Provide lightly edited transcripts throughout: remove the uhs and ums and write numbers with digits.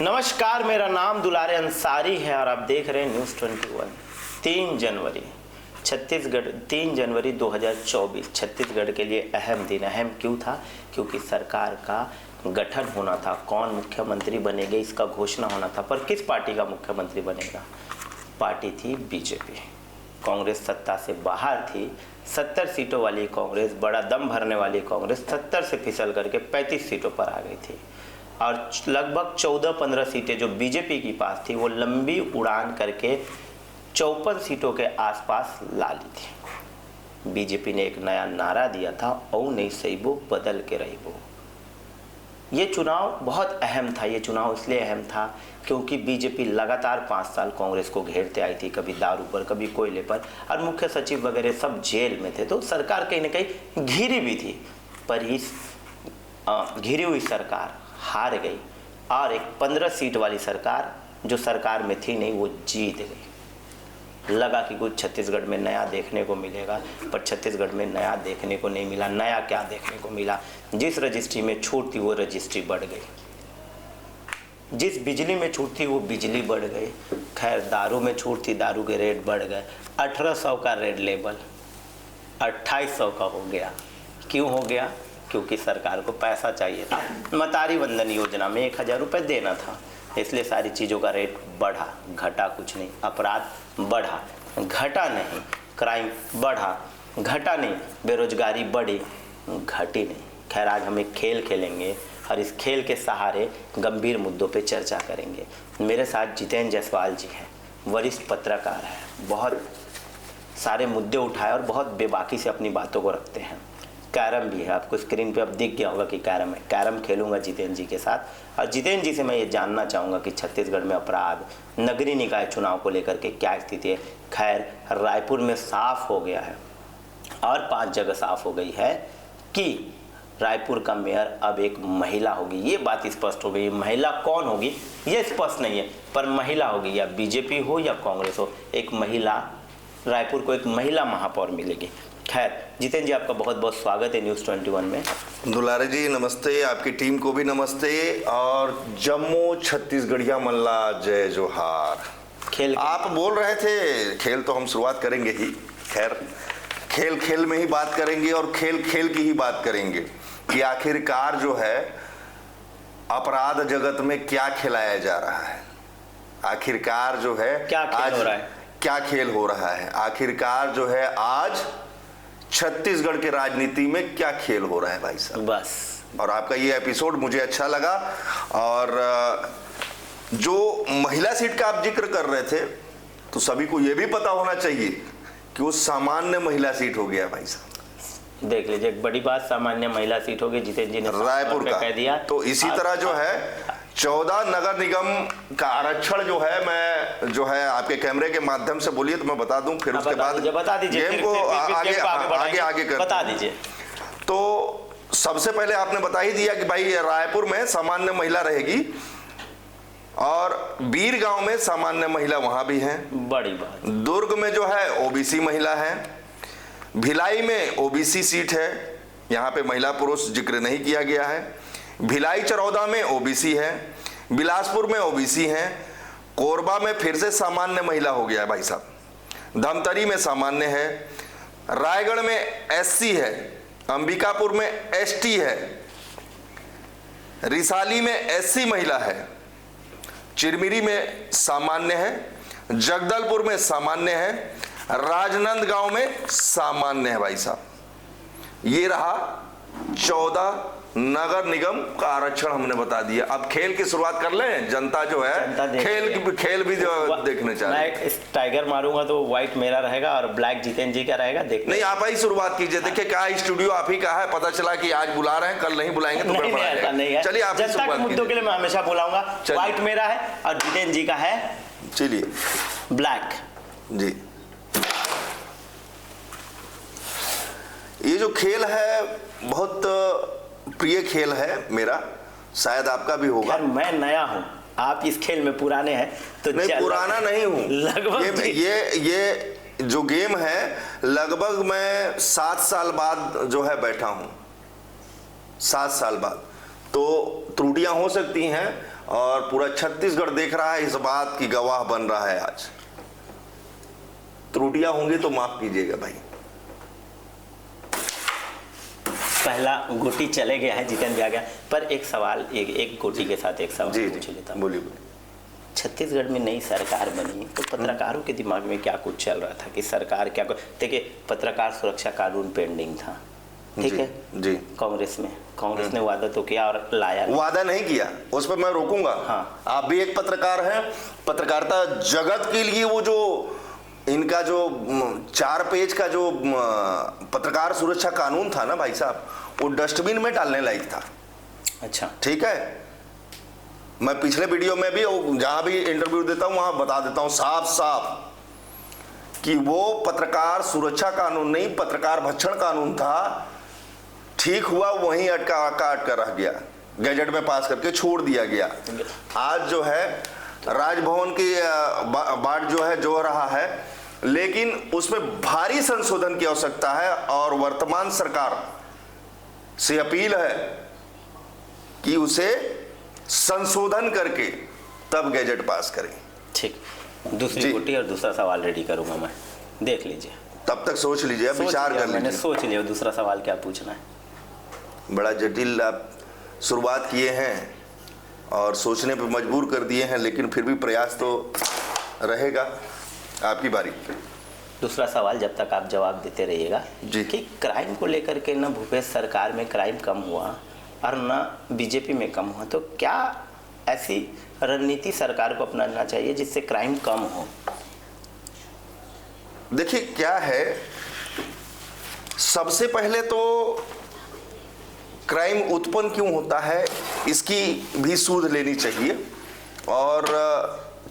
नमस्कार, मेरा नाम दुलारे अंसारी है और आप देख रहे हैं न्यूज़ 21। 3 जनवरी छत्तीसगढ़ 3 जनवरी 2024 छत्तीसगढ़ के लिए अहम दिन। अहम क्यों था? क्योंकि सरकार का गठन होना था। कौन मुख्यमंत्री बनेंगे इसका घोषणा होना था। पर किस पार्टी का मुख्यमंत्री बनेगा? पार्टी थी बीजेपी। कांग्रेस सत्ता से बाहर थी। 70 सीटों वाली कांग्रेस, बड़ा दम भरने वाली कांग्रेस 70 से फिसल करके 35 सीटों पर आ गई थी और लगभग 14-15 सीटें जो बीजेपी की पास थी वो लंबी उड़ान करके 54 सीटों के आसपास ला ली थी। बीजेपी ने एक नया नारा दिया था, औ नहीं सहीबो बदल के रहीबो। ये चुनाव बहुत अहम था। ये चुनाव इसलिए अहम था क्योंकि बीजेपी लगातार 5 साल कांग्रेस को घेरते आई थी, कभी दारू पर, कभी कोयले पर, और मुख्य सचिव वगैरह सब जेल में थे। तो सरकार कहीं ना कहीं घिरी भी थी। पर इस घिरी हुई सरकार हार गई और एक 15 सीट वाली सरकार जो सरकार में थी नहीं, वो जीत गई। लगा कि कुछ छत्तीसगढ़ में नया देखने को मिलेगा, पर छत्तीसगढ़ में नया देखने को नहीं मिला। नया क्या देखने को मिला? जिस रजिस्ट्री में छूट थी वो रजिस्ट्री बढ़ गई, जिस बिजली में छूट थी वो बिजली बढ़ गई। खैर, दारू में छूट थी, दारू के रेट बढ़ गए। 1800 का रेड लेबल 2800 का हो गया। क्यों हो गया? क्योंकि सरकार को पैसा चाहिए था। मतारी वंदन योजना में 1000 रुपये देना था, इसलिए सारी चीज़ों का रेट बढ़ा, घटा कुछ नहीं। अपराध बढ़ा, घटा नहीं। क्राइम बढ़ा, घटा नहीं। बेरोजगारी बढ़ी, घटी नहीं। खैर, आज हम एक खेल खेलेंगे और इस खेल के सहारे गंभीर मुद्दों पे चर्चा करेंगे। मेरे साथ जितेंद्र जायसवाल जी हैं, वरिष्ठ पत्रकार हैं, बहुत सारे मुद्दे उठाए और बहुत बेबाकी से अपनी बातों को रखते हैं। कैरम भी है, आपको स्क्रीन पे अब दिख गया होगा कि कैरम है। कैरम खेलूंगा जितेंद्र जी के साथ और जितेंद्र जी से मैं ये जानना चाहूँगा कि छत्तीसगढ़ में अपराध, नगरीय निकाय चुनाव को लेकर के क्या स्थिति है। खैर, रायपुर में साफ हो गया है और 5 जगह साफ हो गई है कि रायपुर का मेयर अब एक महिला होगी। ये बात स्पष्ट हो गई। महिला कौन होगी ये स्पष्ट नहीं है, पर महिला होगी, या बीजेपी हो या कांग्रेस हो, एक महिला, रायपुर को एक महिला महापौर मिलेगी। खैर, जितेंद्र जी, आपका बहुत बहुत स्वागत है न्यूज़ 21 में। दुलारे जी नमस्ते, आपकी टीम को भी नमस्ते और जम्मू छत्तीसगढ़िया मल्ला जय जोहार। खेल आप बोल रहे थे, खेल तो हम शुरुआत करेंगे ही। खैर, खेल खेल में ही बात करेंगे और खेल खेल की ही बात करेंगे कि आखिरकार जो है अपराध जगत में क्या खिलाया जा रहा है। आखिरकार जो है क्या खेल हो रहा है, क्या खेल हो रहा है। आखिरकार जो है आज छत्तीसगढ़ के राजनीति में क्या खेल हो रहा है भाई साहब। बस। और आपका ये एपिसोड मुझे अच्छा लगा। और जो महिला सीट का आप जिक्र कर रहे थे, तो सभी को ये भी पता होना चाहिए कि वो सामान्य महिला सीट हो गया भाई साहब। देख लीजिए, एक बड़ी बात, सामान्य महिला सीट हो गई। जितेंद्र जी ने रायपुर का कह दिया। तो इसी तरह जो है 14 नगर निगम का आरक्षण जो है, मैं जो है आपके कैमरे के माध्यम से बोलिए तो मैं बता दूं, फिर उसके बाद बता दीजिए, गेम को आगे कर बता दीजिए। तो सबसे पहले आपने बता ही दिया कि भाई रायपुर में सामान्य महिला रहेगी और बीरगांव में सामान्य महिला वहां भी है। बड़ी बात। दुर्ग में जो है ओबीसी महिला है। भिलाई में ओबीसी सीट है, यहाँ पे महिला पुरुष जिक्र नहीं किया गया है। भिलाई चरौदा में ओबीसी है। बिलासपुर में ओबीसी है। कोरबा में फिर से सामान्य महिला हो गया है भाई साहब। धमतरी में सामान्य है। रायगढ़ में एससी है। अंबिकापुर में एसटी है। रिसाली में एससी महिला है। चिरमिरी में सामान्य है। जगदलपुर में सामान्य है। राजनांदगांव में सामान्य है भाई साहब। ये रहा 14 नगर निगम का आरक्षण हमने बता दिया। अब खेल की शुरुआत कर लें। जनता जो है खेल भी जो देखने चाह रही है। मैं टाइगर मारूंगा तो व्हाइट मेरा रहेगा और ब्लैक जितेंद्र जी का रहेगा। देख नहीं, आप ही शुरुआत कीजिए। देखिए क्या स्टूडियो आप ही का है, पता चला कि आज बुला रहे हैं, कल नहीं बुलाएंगे तो नहीं है। चलिए, आप जनता के मुद्दों के लिए मैं हमेशा बुलाऊंगा। व्हाइट मेरा है और जितेंद्र जी का है, चलिए, ब्लैक जी। ये जो खेल है बहुत प्रिय खेल है मेरा, शायद आपका भी होगा। मैं नया हूं, आप इस खेल में पुराने हैं तो नहीं, पुराना नहीं हूं। लगभग ये जो गेम है लगभग मैं 7 साल बाद जो है बैठा हूं। 7 साल बाद तो त्रुटियां हो सकती हैं और पूरा छत्तीसगढ़ देख रहा है, इस बात की गवाह बन रहा है आज। त्रुटियां होंगी तो माफ कीजिएगा भाई। पहला गोटी चले गया है, जीतन भी आ गया, पर एक सवाल, एक गोटी के साथ एक सवाल पूछ लेता हूं। बोलिए। छत्तीसगढ़ में नई सरकार बनी तो पत्रकारों के दिमाग में क्या कुछ चल रहा था कि सरकार क्या, देखिए पत्रकार सुरक्षा कानून पेंडिंग था, ठीक है जी। कांग्रेस ने वादा तो किया और लाया, वादा नहीं किया, उस पर मैं रोकूंगा। हाँ। आप भी एक पत्रकार हैं, पत्रकारिता जगत के लिए वो जो इनका जो 4 पेज का जो पत्रकार सुरक्षा कानून था ना भाई साहब, वो डस्टबिन में डालने लायक था। अच्छा, ठीक है। मैं पिछले वीडियो में भी जहां भी इंटरव्यू देता हूं वहां बता देता हूं साफ साफ कि वो पत्रकार सुरक्षा कानून नहीं, पत्रकार भक्षण कानून था। ठीक हुआ वहीं अटका रह गया, गैजेट में पास करके छोड़ दिया गया। आज जो है राजभवन की बाट जो है जो रहा है, लेकिन उसमें भारी संशोधन की आवश्यकता है और वर्तमान सरकार से अपील है कि उसे संशोधन करके तब गैजेट पास करें। ठीक, दूसरी गोटी और दूसरा सवाल रेडी करूंगा मैं, देख लीजिए, तब तक सोच लीजिए, विचार कर लीजिए। मैंने सोच लिया दूसरा सवाल क्या पूछना है। बड़ा जटिल आप शुरुआत किए हैं और सोचने पर मजबूर कर दिए हैं, लेकिन फिर भी प्रयास तो रहेगा। आपकी बारी। दूसरा सवाल जब तक आप जवाब देते रहिएगा कि क्राइम को लेकर के ना भूपेश सरकार में क्राइम कम हुआ और ना बीजेपी में कम हुआ, तो क्या ऐसी रणनीति सरकार को अपनाना चाहिए जिससे क्राइम कम हो? देखिए क्या है, सबसे पहले तो क्राइम उत्पन्न क्यों होता है इसकी भी सूझ लेनी चाहिए। और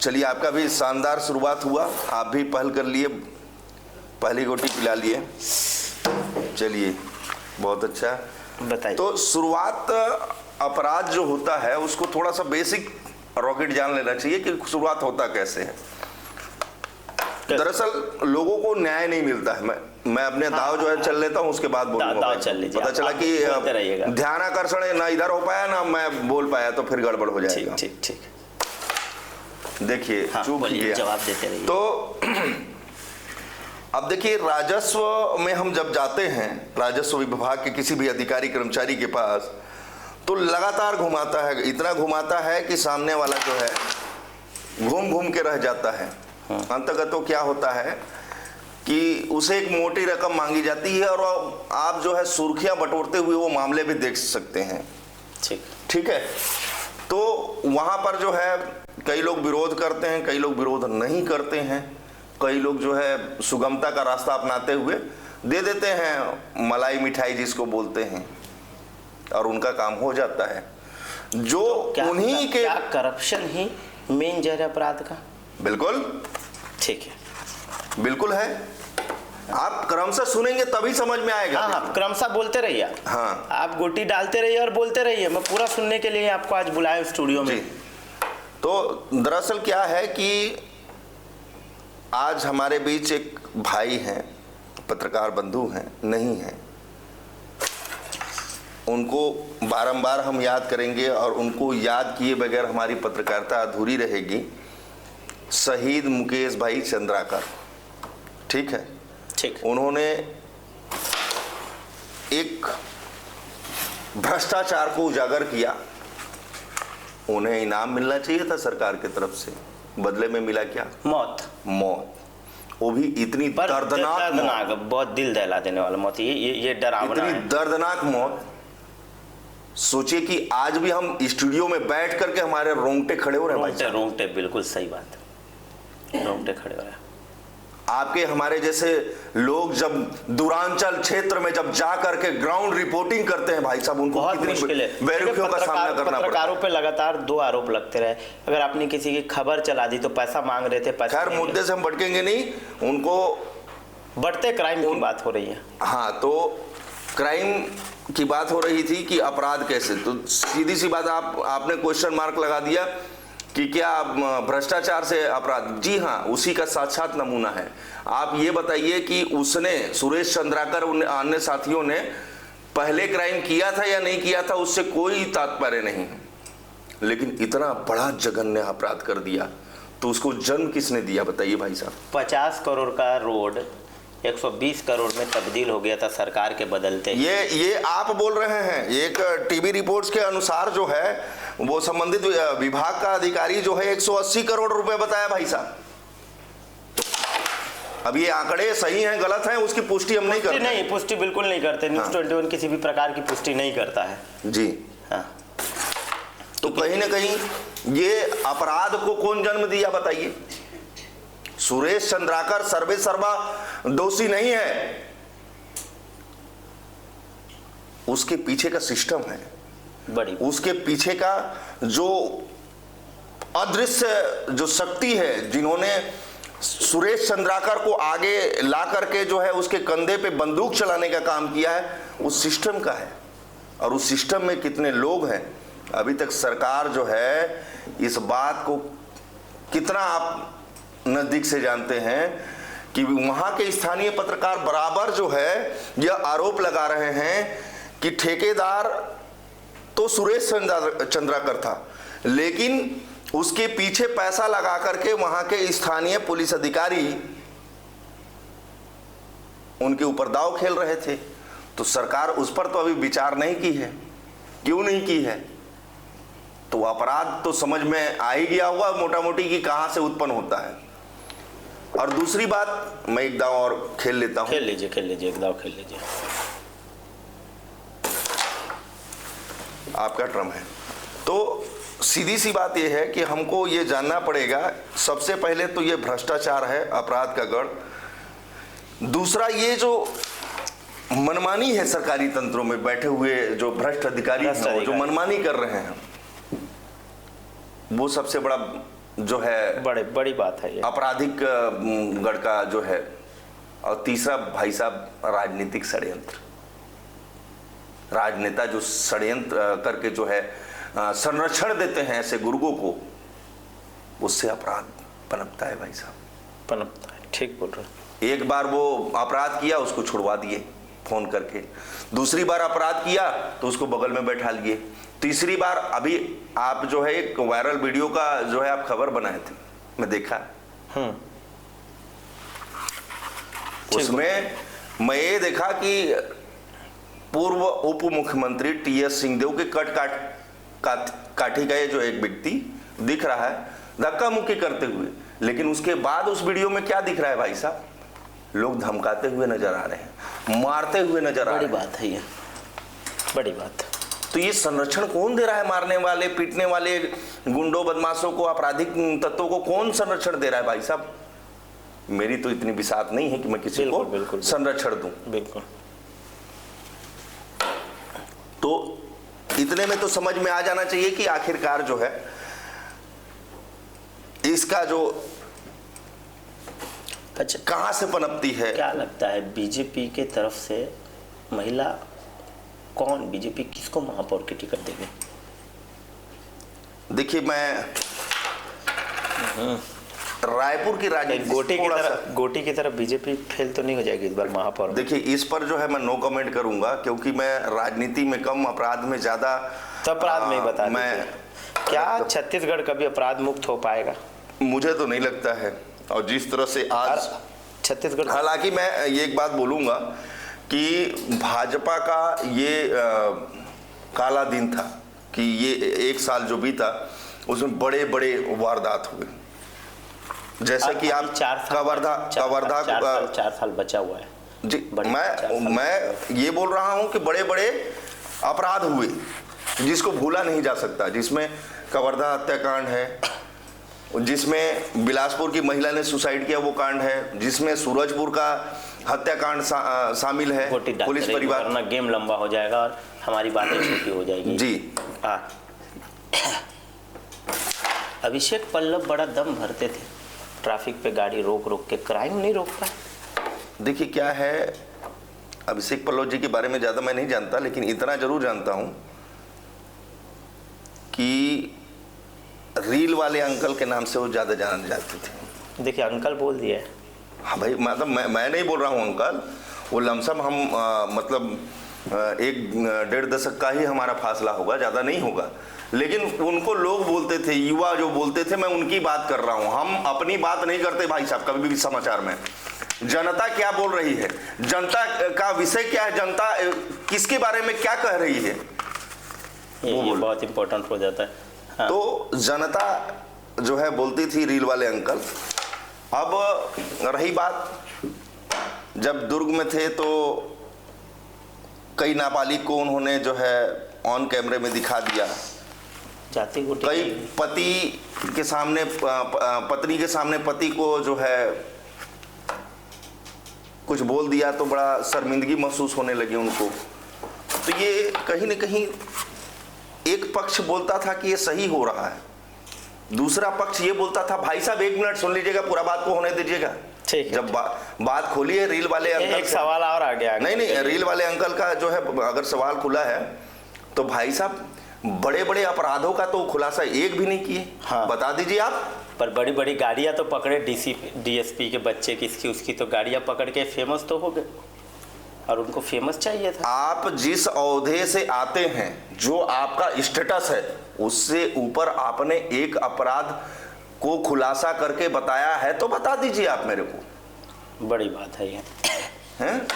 चलिए, आपका भी शानदार शुरुआत हुआ, आप भी पहल कर लिए, पहली गोटी पिला लिए, चलिए बहुत अच्छा। बताइए। तो शुरुआत, अपराध जो होता है उसको थोड़ा सा बेसिक रॉकेट जान लेना चाहिए कि शुरुआत होता कैसे है। दरअसल लोगों को न्याय नहीं मिलता है। मैं अपने दाव जो है चल लेता हूँ, उसके बाद बोलूंगा। पता चला कि ध्यान आकर्षण ना इधर हो पाया ना मैं बोल पाया, तो फिर गड़बड़ हो जाएगा। ठीक ठीक, देखिए चूक गया, जवाब देते रहिए। तो अब देखिए, राजस्व में हम जब जाते हैं, राजस्व विभाग के किसी भी अधिकारी कर्मचारी के पास, तो लगातार घुमाता है, इतना घुमाता है कि सामने वाला जो है घूम घूम के रह जाता है। अंततः तो क्या होता है कि उसे एक मोटी रकम मांगी जाती है और आप जो है सुर्खियां बटोरते हुए वो मामले भी देख सकते हैं। ठीक है। तो वहां पर जो है कई लोग विरोध करते हैं, कई लोग विरोध नहीं करते हैं, कई लोग जो है सुगमता का रास्ता अपनाते हुए दे देते हैं मलाई मिठाई जिसको बोलते हैं, और उनका काम हो जाता है। जो उन्हीं के करप्शन ही मेन जड़ अपराध का। बिल्कुल ठीक है, बिल्कुल है। आप क्रमशः सुनेंगे तभी समझ में आएगा। हाँ, क्रमशः बोलते रहिए। हाँ, आप गोटी डालते रहिए और बोलते रहिए, मैं पूरा सुनने के लिए आपको आज बुलाया स्टूडियो में। तो दरअसल क्या है कि आज हमारे बीच एक भाई हैं, पत्रकार बंधु हैं, नहीं हैं, उनको बारंबार हम याद करेंगे और उनको याद किए बगैर हमारी पत्रकारिता अधूरी रहेगी। शहीद मुकेश भाई चंद्राकर, ठीक है, ठीक। उन्होंने एक भ्रष्टाचार को उजागर किया। उन्हें इनाम मिलना चाहिए था सरकार की तरफ से, बदले में मिला क्या? मौत। वो भी इतनी दर्दनाक, बहुत दिल दहला देने वाला मौत, ये डरावना, इतनी दर्दनाक मौत। सोचिए कि आज भी हम स्टूडियो में बैठ करके हमारे रोंगटे खड़े हो रहे हैं। रोंगटे, बिल्कुल सही बात, रोंगटे खड़े हो रहे हैं। आपके हमारे जैसे लोग जब दूरांचल क्षेत्र में जब जा करके ग्राउंड रिपोर्टिंग करते हैं भाई साहब, उनको बहुत मुश्किल है, बेरुखियों का सामना करना पड़ता है। पत्रकारों पे लगातार 2 आरोप लगते रहे। अगर आपने किसी की खबर चला दी तो पैसा मांग रहे थे, पैसा। खैर, मुद्दे से हम भटकेंगे नहीं, उनको बढ़ते क्राइम की बात हो रही है। हाँ, तो क्राइम की बात हो रही थी कि अपराध कैसे, तो सीधी सी बात आपने क्वेश्चन मार्क लगा दिया कि क्या भ्रष्टाचार से अपराध? जी हाँ, उसी का साक्षात नमूना है। आप ये बताइए कि उसने, सुरेश चंद्राकर, अन्य साथियों ने पहले क्राइम किया था या नहीं किया था उससे कोई तात्पर्य नहीं है, लेकिन इतना बड़ा जघन्य अपराध कर दिया तो उसको जन्म किसने दिया बताइए भाई साहब। 50 करोड़ का रोड 120 करोड़ में तब्दील हो गया था सरकार के बदलते। ये आप बोल रहे हैं, एक टीवी रिपोर्ट्स के अनुसार जो है वो संबंधित विभाग का अधिकारी जो है 180 करोड़ रुपए बताया भाई साहब। अब ये आंकड़े सही हैं गलत हैं उसकी पुष्टि हम नहीं करते। नहीं, पुष्टि बिल्कुल नहीं करते। न्यूज़ 21 किसी भी प्रकार की पुष्टि नहीं करता है जी। हाँ। तो कहीं ना कहीं ये अपराध को कौन जन्म दिया बताइए। सुरेश चंद्राकर सर्वे सर्वा दोषी नहीं है, उसके पीछे का सिस्टम है, बड़ी उसके पीछे का जो अदृश्य जो शक्ति है, जिन्होंने सुरेश चंद्राकर को आगे ला करके जो है उसके कंधे पे बंदूक चलाने का काम किया है, उस सिस्टम का है। और उस सिस्टम में कितने लोग हैं, अभी तक सरकार जो है इस बात को कितना आप नजदीक से जानते हैं कि वहां के स्थानीय पत्रकार बराबर जो है यह आरोप लगा रहे हैं कि ठेकेदार तो सुरेश चंद्राकर था, लेकिन उसके पीछे पैसा लगा करके वहां के स्थानीय पुलिस अधिकारी उनके ऊपर दांव खेल रहे थे। तो सरकार उस पर तो अभी विचार नहीं की है। क्यों नहीं की है? तो अपराध तो समझ में आ ही गया हुआ मोटा मोटी कि कहां से उत्पन्न होता है। और दूसरी बात, मैं एक दांव और खेल लेता हूं। खेल लीजिए एक दांव खेल लीजिए। आपका टर्म है तो सीधी सी बात यह है कि हमको ये जानना पड़ेगा, सबसे पहले तो ये भ्रष्टाचार है, अपराध का गढ़। दूसरा, ये जो मनमानी है सरकारी तंत्रों में बैठे हुए जो भ्रष्ट अधिकारी हैं, जो मनमानी कर रहे हैं, वो सबसे बड़ा जो है बड़ी बात है ये। आपराधिक गढ़ का जो है। और तीसरा भाई साहब, राजनीतिक षड्यंत्र। राजनेता जो षड्यंत्र करके जो है संरक्षण देते हैं ऐसे गुर्गों को, उससे अपराध पनपता है भाई साहब, पनपता है। ठीक बोल रहे हैं। एक बार वो अपराध किया, उसको छुड़वा दिए फोन करके। दूसरी बार अपराध किया तो उसको बगल में बैठा लिए। तीसरी बार, अभी आप जो है एक वायरल वीडियो का जो है आप खबर बनाए थे, मैं देखा। उसमें मैं ये देखा कि पूर्व उप मुख्यमंत्री टीएस सिंहदेव के काठी का ये जो एक व्यक्ति दिख रहा है धक्का मुक्की करते हुए, लेकिन उसके बाद उस वीडियो में क्या दिख रहा है भाई साहब? लोग धमकाते हुए नजर आ रहे हैं, मारते हुए नजर आ रहे हैं। बड़ी बात है ये, बड़ी बात। तो ये संरक्षण कौन दे रहा है? मारने वाले, पीटने वाले गुंडों, बदमाशों को, आपराधिक तत्वों को कौन संरक्षण दे रहा है भाई साहब? मेरी तो इतनी बिसात नहीं है कि मैं किसी को संरक्षण दूं। बिल्कुल। तो इतने में तो समझ में आ जाना चाहिए कि आखिरकार जो है इसका जो अच्छा कहां से पनपती है। क्या लगता है बीजेपी के तरफ से महिला कौन, बीजेपी किसको महापौर की टिकट देगी? देखिए, मैं रायपुर की राजनीति गोटी की तरफ बीजेपी फेल तो नहीं हो जाएगी इस बार महापौर? देखिए, इस पर जो है मैं नो कमेंट करूंगा, क्योंकि मैं राजनीति में कम, अपराध में ज्यादा। तो अपराध में ही बता मैं क्या छत्तीसगढ़ कभी अपराध मुक्त हो पाएगा? मुझे तो नहीं लगता है। और जिस तरह से आज छत्तीसगढ़, हालांकि मैं ये एक बात बोलूंगा कि भाजपा का ये काला दिन था कि ये एक साल जो बीता उसमें बड़े बड़े वारदात हुए, जैसे कि आप कवर्धा 4 साल बचा हुआ है जी। मैं ये बोल रहा हूं कि बड़े बड़े अपराध हुए जिसको भूला नहीं जा सकता, जिसमें कवर्धा हत्याकांड है, जिसमें बिलासपुर की महिला ने सुसाइड किया वो कांड है, जिसमें सूरजपुर का हत्याकांड शामिल है। पुलिस परिवार वरना गेम लंबा हो जाएगा और हमारी बातें छोटी हो जाएगी जी। अभिषेक पल्लव बड़ा दम भरते थे, ट्रैफिक पे गाड़ी रोक रोक के, क्राइम नहीं रोक पाए। देखिए क्या है, अभिषेक पल्लव जी के बारे में ज़्यादा मैं नहीं जानता, लेकिन इतना जरूर जानता हूं कि रील वाले अंकल के नाम से वो ज़्यादा जाने जाते थे। देखिए, अंकल बोल दिया है। हाँ भाई, मतलब मैं नहीं बोल रहा हूँ अंकल, वो लमसम हम मतलब एक डेढ़ दशक का ही हमारा फासला होगा, ज़्यादा नहीं होगा। लेकिन उनको लोग बोलते थे, युवा जो बोलते थे, मैं उनकी बात कर रहा हूँ। हम अपनी बात नहीं करते भाई साहब कभी भी समाचार में। जनता क्या बोल रही है, जनता का विषय क्या है, जनता किसके बारे में क्या कह रही है, ये बहुत इंपॉर्टेंट हो जाता है। हाँ। तो जनता जो है बोलती थी रील वाले अंकल। अब रही बात, जब दुर्ग में थे तो कई नाबालिग को उन्होंने जो है ऑन कैमरे में दिखा दिया। जाति को कई पति के सामने, पत्नी के सामने पति को जो है कुछ बोल दिया तो बड़ा शर्मिंदगी महसूस होने लगी उनको। तो ये कहीं न कहीं एक पक्ष बोलता था कि ये सही हो रहा है, दूसरा पक्ष ये बोलता था भाई साहब 1 मिनट सुन लीजिएगा, पूरा बात को होने दीजिएगा। ठीक है। जब बात खोली है रील वाले अंकल, एक सवाल और आ गया। नहीं, रील वाले अंकल का जो है अगर सवाल खुला है तो भाई साहब बड़े बड़े अपराधों का तो खुलासा एक भी नहीं किए। हाँ। बता दीजिए आप। पर बड़ी बड़ी गाड़ियां तो पकड़े, डीएसपी के बच्चे किसकी उसकी तो गाड़ियां पकड़ के फेमस तो हो गए, और उनको फेमस चाहिए था। आप जिस ओहदे से आते हैं, जो आपका स्टेटस है, उससे ऊपर आपने एक अपराध को खुलासा करके बताया है तो बता दीजिए आप मेरे को। बड़ी बात है ये। हैं?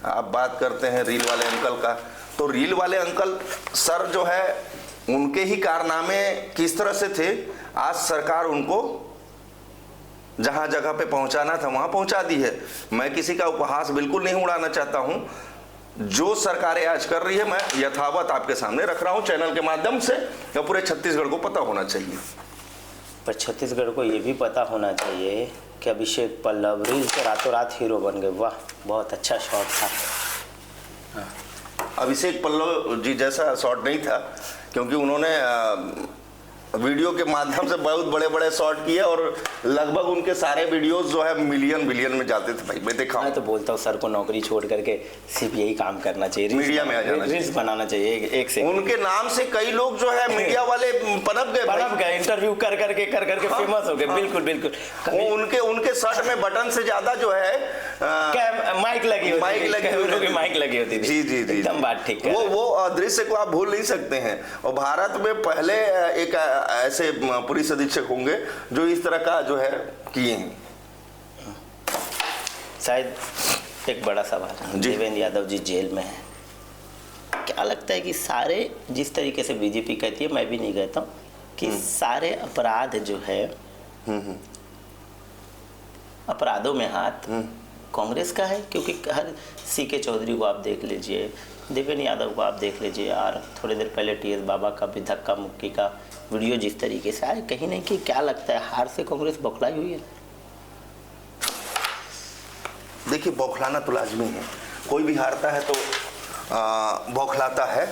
आप बात करते हैं रील वाले अंकल का, तो रील वाले अंकल सर जो है उनके ही कारनामे किस तरह से थे, आज सरकार उनको जहां जगह पे पहुंचाना था वहां पहुंचा दी है। मैं किसी का उपहास बिल्कुल नहीं उड़ाना चाहता हूं, जो सरकारें आज कर रही है मैं यथावत आपके सामने रख रहा हूं चैनल के माध्यम से, या पूरे छत्तीसगढ़ को पता होना चाहिए। पर छत्तीसगढ़ को ये भी पता होना चाहिए कि अभिषेक पल्लव रील से रातों रात हीरो बन गए। वाह, बहुत अच्छा शॉट था। अभिषेक पल्लव जी जैसा शॉट नहीं था, क्योंकि उन्होंने वीडियो के माध्यम से बहुत बड़े बड़े शॉट किए और लगभग उनके सारे वीडियोस जो है मिलियन बिलियन में जाते थे। भाई मैं देखा हूं। मैं तो बोलता हूँ सर को नौकरी छोड़ करके सिर्फ यही काम करना चाहिए, मीडिया में आ जाना चाहिए, रील्स बनाना चाहिए। एक से उनके नाम से कई लोग जो है मीडिया वाले पनप गए, इंटरव्यू कर करके हाँ, फेमस हो गए। हाँ, बिल्कुल बिल्कुल। उनके शर्ट में बटन से ज्यादा जो है माइक लगी होती थी। जी एकदम बात ठीक है। वो दृश्य को आप भूल नहीं सकते हैं। और भारत में पहले एक ऐसे पुलिस अधीक्षक होंगे जो इस तरह का जो है किए हैं। शायद एक बड़ा सवाल, देवेंद्र यादव जी जेल में है, क्या लगता है कि सारे जिस तरीके से बीजेपी कहती है, मैं भी नहीं कहता हूँ कि सारे अपराध जो है, अपराधों में हाथ कांग्रेस का है? क्योंकि हर सीके चौधरी को आप देख लीजिए, देवेंद्र यादव को आप देख लीजिए, और थोड़ी देर पहले टीएस बाबा का भी धक्का मुक्की का वीडियो जिस तरीके से आए, कहीं नहीं कि क्या लगता है हार से कांग्रेस बौखलाई हुई है? देखिए, बौखलाना तो लाजमी है, कोई भी हारता है तो बौखलाता है,